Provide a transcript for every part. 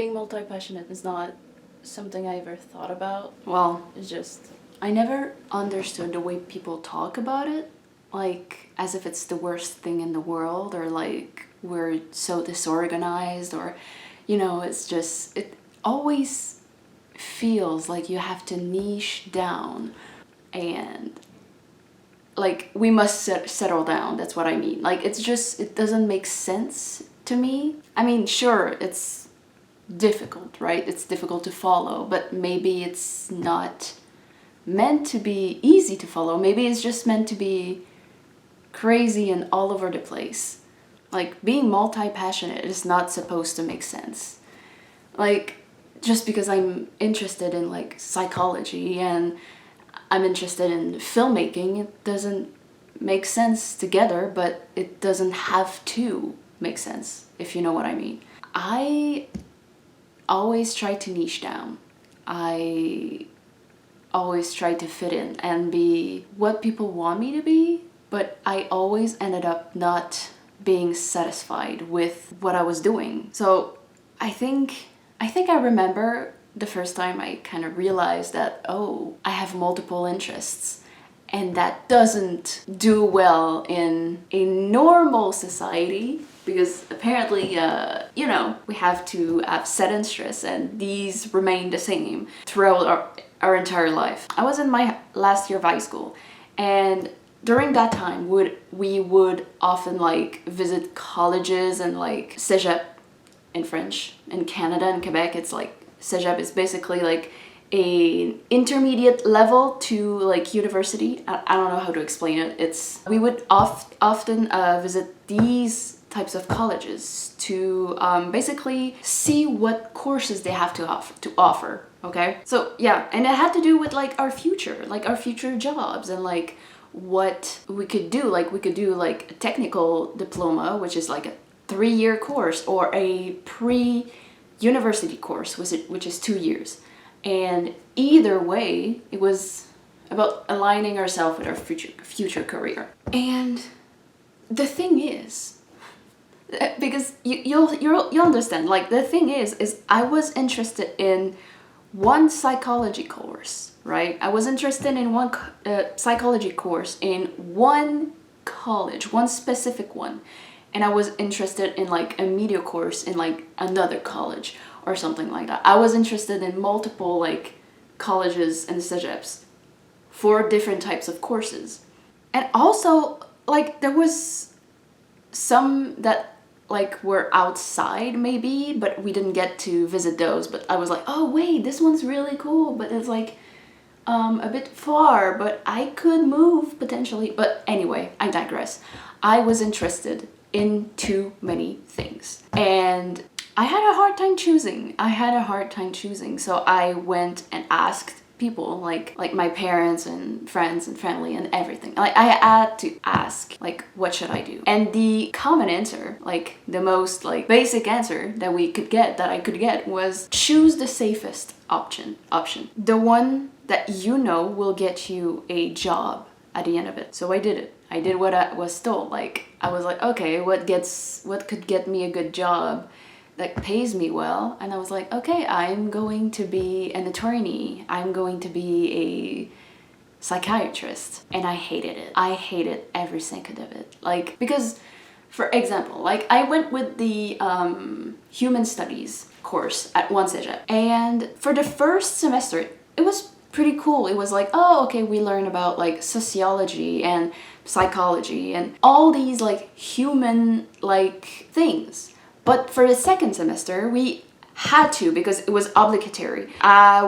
being multi-passionate is not something I ever thought about. Well, it's just, I never understood the way people talk about it, like as if it's the worst thing in the world, or like we're so disorganized, or, you know, it's just, it always feels like you have to niche down and like we must settle down. That's what I mean. Like it's just, it doesn't make sense to me. I mean, sure, it's difficult, right? It's difficult to follow, but maybe it's not meant to be easy to follow. Maybe it's just meant to be crazy and all over the place. Like being multi-passionate is not supposed to make sense. Like just because I'm interested in like psychology and I'm interested in filmmaking, it doesn't make sense together, but it doesn't have to make sense, if you know what I mean. I always try to niche down. I always try to fit in and be what people want me to be, but I always ended up not being satisfied with what I was doing. So I think I remember the first time I kind of realized that, oh, I have multiple interests, and that doesn't do well in a normal society, because apparently, you know, we have to have set interests and these remain the same throughout our entire life. I was in my last year of high school, and during that time we would often like visit colleges and like cégep in French. In Canada and Quebec, it's like cégep is basically like a intermediate level to like university. I don't know how to explain it. It's, we would often visit these types of colleges to basically see what courses they have to offer. Okay, so yeah, and it had to do with like our future jobs, and like what we could do. Like we could do like a technical diploma, which is like a 3-year course, or a pre-university course, which is 2 years. And either way, it was about aligning ourselves with our future career. And the thing is, because you'll understand, like the thing is I was interested in one psychology course, right? I was interested in one psychology course in one college, one specific one. And I was interested in like a media course in like another college or something like that. I was interested in multiple like colleges and cégeps for different types of courses. And also like there was some that like were outside maybe, but we didn't get to visit those. But I was like, oh wait, this one's really cool, but it's like a bit far, but I could move potentially. But anyway, I digress. I was interested in too many things, and I had a hard time choosing. So I went and asked people, like my parents and friends and family and everything. Like I had to ask, like, what should I do? And the common answer, like the most like basic answer that I could get was choose the safest option. The one that you know will get you a job at the end of it. So I did it. I did what I was told. Like I was like, okay, what could get me a good job that pays me well? And I was like, okay, I'm going to be an attorney. I'm going to be a psychiatrist. And I hated it. I hated every second of it. Like, because, for example, like I went with the human studies course at one cégep. And for the first semester, it was pretty cool. It was like, oh, okay, we learn about like sociology and psychology and all these like human like things. But for the second semester, we had to, because it was obligatory,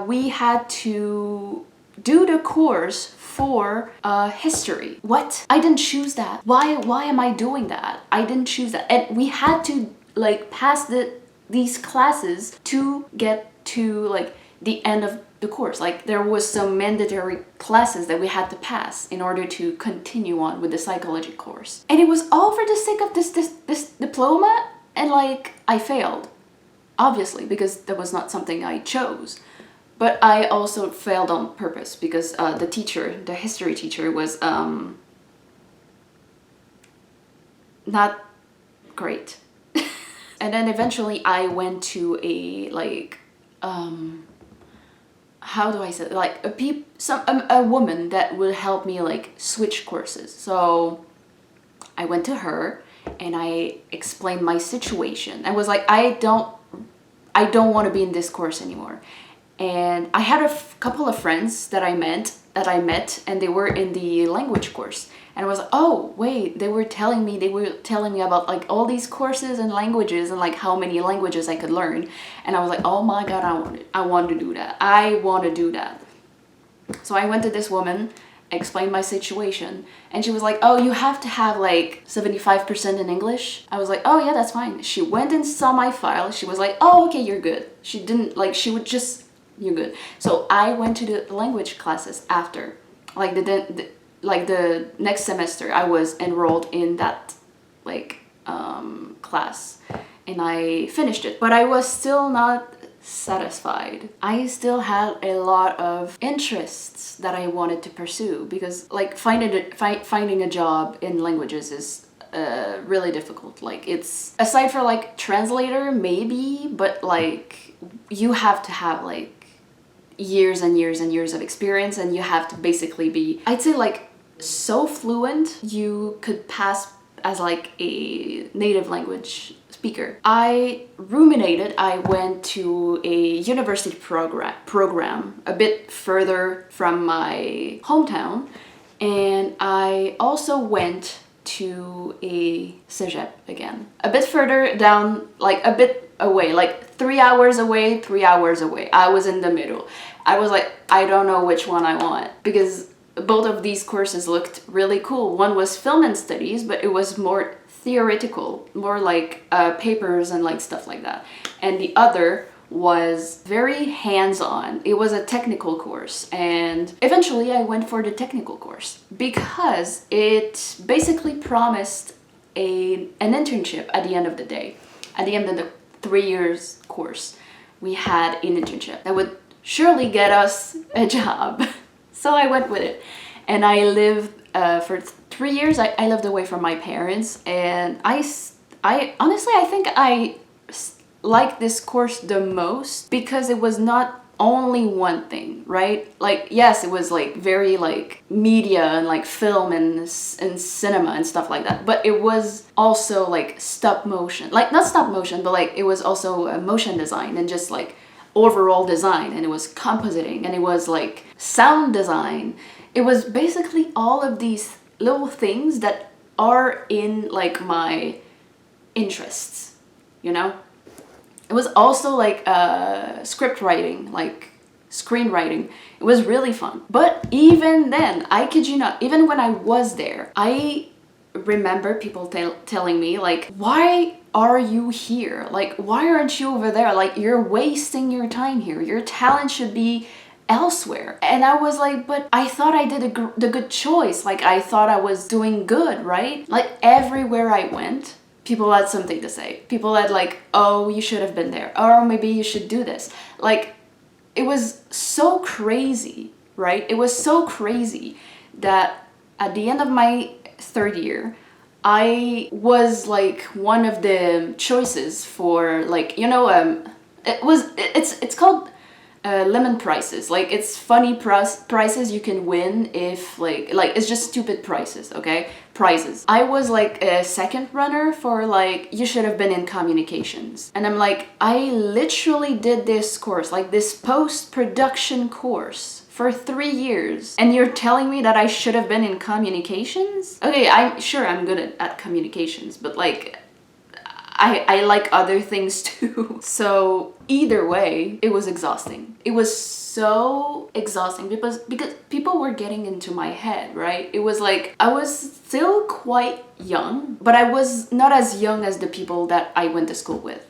we had to do the course for history. What? I didn't choose that. Why am I doing that? I didn't choose that. And we had to like pass these classes to get to like the end of the course. Like there was some mandatory classes that we had to pass in order to continue on with the psychology course. And it was all for the sake of this diploma. And like I failed, obviously, because that was not something I chose. But I also failed on purpose because the history teacher was not great. And then eventually I went to a like how do I say it? Like a woman that would help me like switch courses. So I went to her and I explained my situation. I was like, I don't want to be in this course anymore. And I had a couple of friends that I met, and they were in the language course. And I was like, oh wait, they were telling me about like all these courses and languages and like how many languages I could learn. And I was like, oh my god, I want to do that. I want to do that. So I went to this woman, explained my situation, and she was like, oh, you have to have like 75% in English. I was like, oh yeah, that's fine. She went and saw my file. She was like, oh, okay, you're good. She didn't like, she would just, you're good. So I went to the language classes after, like the next semester I was enrolled in that like class, and I finished it, but I was still not satisfied. I still had a lot of interests that I wanted to pursue, because like finding a job in languages is really difficult. Like, it's aside for like translator maybe, but like you have to have like years and years and years of experience, and you have to basically be, I'd say, like so fluent you could pass as like a native language speaker. I ruminated. I went to a university program a bit further from my hometown, and I also went to a cégep again, a bit further down, like a bit away, like 3 hours away, 3 hours away. I was in the middle. I was like, I don't know which one I want, because both of these courses looked really cool. One was film and studies, but it was more theoretical, more like papers and like stuff like that. And the other was very hands-on. It was a technical course, and eventually I went for the technical course because it basically promised an internship at the end of the day. At the end of the 3 years course, we had an internship that would surely get us a job. So I went with it, and I lived for 3 years. I lived away from my parents, and I honestly, I think I liked this course the most because it was not only one thing, right? Like, yes, it was like very like media and like film and cinema and stuff like that, but it was also like stop motion, like not stop motion, but like it was also motion design and just like overall design, and it was compositing, and it was like sound design. It was basically all of these little things that are in like my interests, you know? It was also like script writing, like screenwriting. It was really fun. But even then, I kid you not, even when I was there, I remember people telling me like, why are you here? Like, why aren't you over there? Like, you're wasting your time here. Your talent should be elsewhere. And I was like, but I thought I did the good choice. Like, I thought I was doing good, right? Like, everywhere I went, people had something to say. People had like, oh, you should have been there, or maybe you should do this. Like, it was so crazy, right? It was so crazy that at the end of my third year, I was like one of the choices for like, you know, it's called lemon prizes. Like, it's funny prizes you can win if like it's just stupid prizes, okay? Prizes. I was like a second runner for like, you should have been in communications. And I'm like, I literally did this course, like this post-production course for 3 years, and you're telling me that I should have been in communications? Okay, I'm sure I'm good at communications, but like I like other things too. So either way, it was exhausting. It was so exhausting because people were getting into my head, right? It was like, I was still quite young, but I was not as young as the people that I went to school with,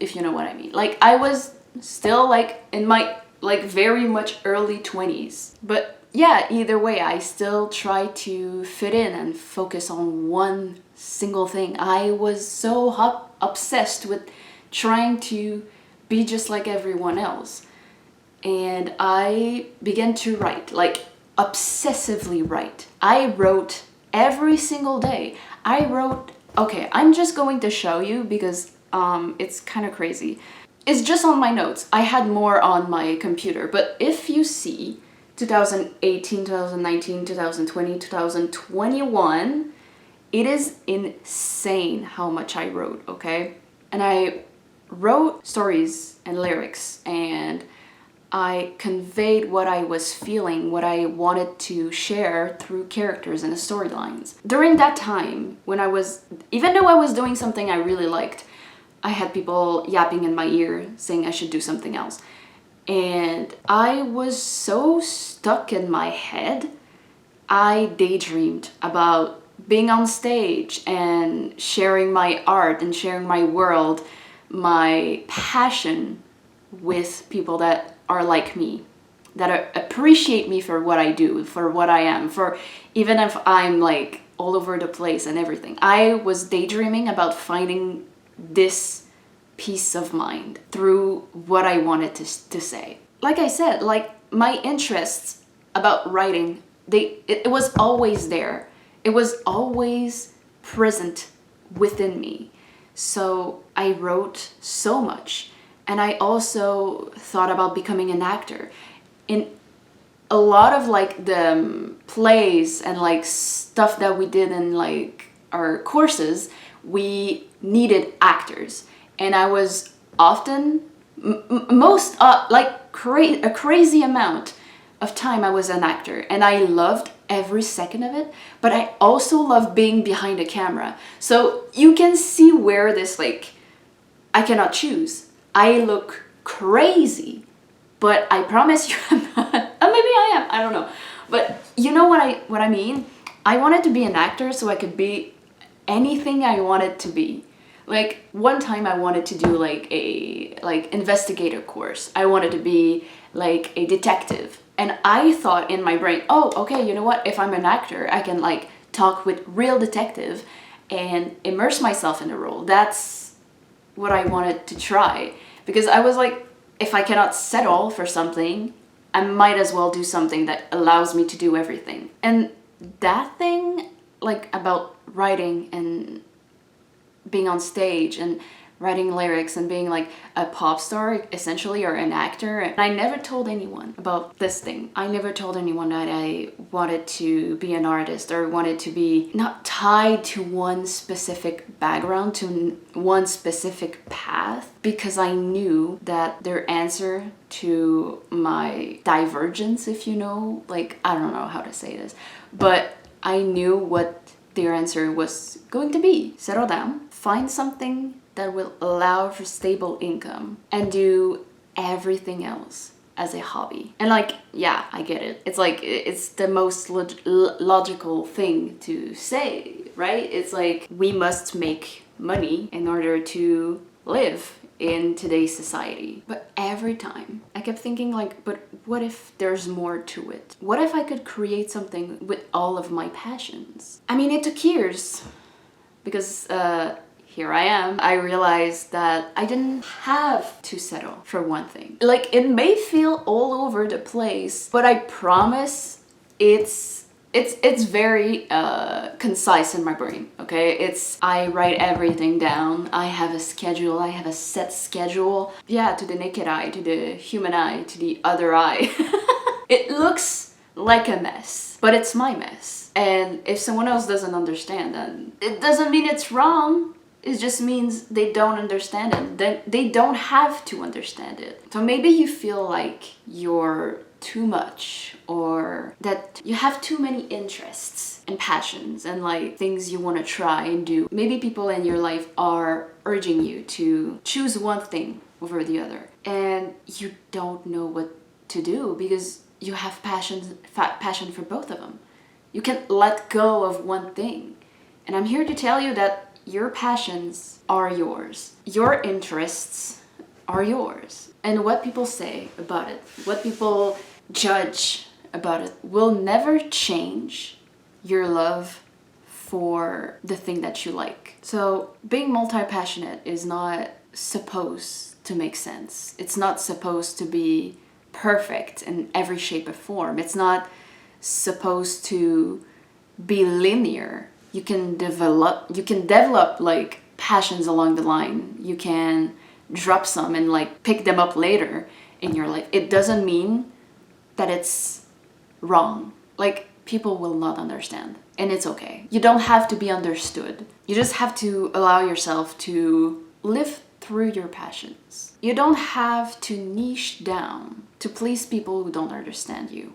if you know what I mean. Like, I was still like in my like very much early 20s. But yeah, either way, I still try to fit in and focus on one single thing. I was so obsessed with trying to be just like everyone else. And I began to write, like obsessively write. I wrote every single day. I wrote, okay, I'm just going to show you because It's kind of crazy. It's just on my notes. I had more on my computer, but if you see 2018, 2019, 2020, 2021, it is insane how much I wrote, okay? And I wrote stories and lyrics, and I conveyed what I was feeling, what I wanted to share through characters and the storylines. During that time, even though I was doing something I really liked, I had people yapping in my ear saying I should do something else. And I was so stuck in my head, I daydreamed about being on stage and sharing my art and sharing my world, my passion with people that are like me, that appreciate me for what I do, for what I am, for even if I'm like all over the place and everything. I was daydreaming about finding this peace of mind through what I wanted to say. Like I said, like my interests about writing, it was always there. It was always present within me. So I wrote so much. And I also thought about becoming an actor. In a lot of like the plays and like stuff that we did in like our courses, we needed actors. And I was often, a crazy amount of time I was an actor. And I loved every second of it, but I also loved being behind a camera. So you can see where this like, I cannot choose. I look crazy, but I promise you I'm not. Maybe I am, I don't know. But you know what I mean? I wanted to be an actor so I could be anything I wanted to be. Like one time I wanted to do like a investigator course. I wanted to be like a detective. And I thought in my brain, oh, okay, you know what? If I'm an actor, I can like talk with real detective and immerse myself in the role. That's what I wanted to try. Because I was like, if I cannot settle for something, I might as well do something that allows me to do everything. And that thing, like about writing and being on stage and writing lyrics and being like a pop star essentially, or an actor. And I never told anyone about this thing. I never told anyone that I wanted to be an artist or wanted to be not tied to one specific background, to one specific path, because I knew that their answer to my divergence, if you know, like, I don't know how to say this, but I knew what their answer was going to be. Settle down, find something that will allow for stable income, and do everything else as a hobby. And like, yeah, I get it. It's like, it's the most logical thing to say, right? It's like, we must make money in order to live in today's society. But every time I kept thinking like, but what if there's more to it? What if I could create something with all of my passions? I mean, it took years, because here I am. I realized that I didn't have to settle for one thing. Like, it may feel all over the place, but I promise it's very concise in my brain, okay? I write everything down. I have a schedule. I have a set schedule. Yeah, to the naked eye, to the human eye, to the other eye. It looks like a mess, but it's my mess. And if someone else doesn't understand, then it doesn't mean it's wrong. It just means they don't understand it. Then they don't have to understand it. So maybe you feel like you're too much, or that you have too many interests and passions and like things you want to try and do. Maybe people in your life are urging you to choose one thing over the other, and you don't know what to do because you have passion for both of them. You can't let go of one thing. And I'm here to tell you that your passions are yours. Your interests are yours. And what people say about it, what people judge about it, will never change your love for the thing that you like. So being multi-passionate is not supposed to make sense. It's not supposed to be perfect in every shape or form. It's not supposed to be linear. You can develop like passions along the line. You can drop some and like pick them up later in your life. It doesn't mean that it's wrong. Like, people will not understand, and it's okay. You don't have to be understood. You just have to allow yourself to live through your passions. You don't have to niche down to please people who don't understand you.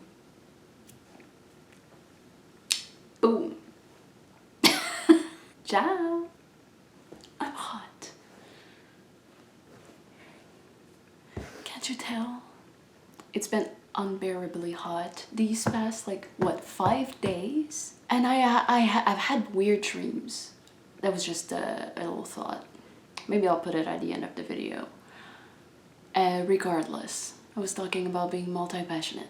Boom. Ciao. I'm hot. Can't you tell? It's been unbearably hot these past, like, what, 5 days? And I've had weird dreams. That was just a little thought. Maybe I'll put it at the end of the video. Regardless, I was talking about being multi-passionate.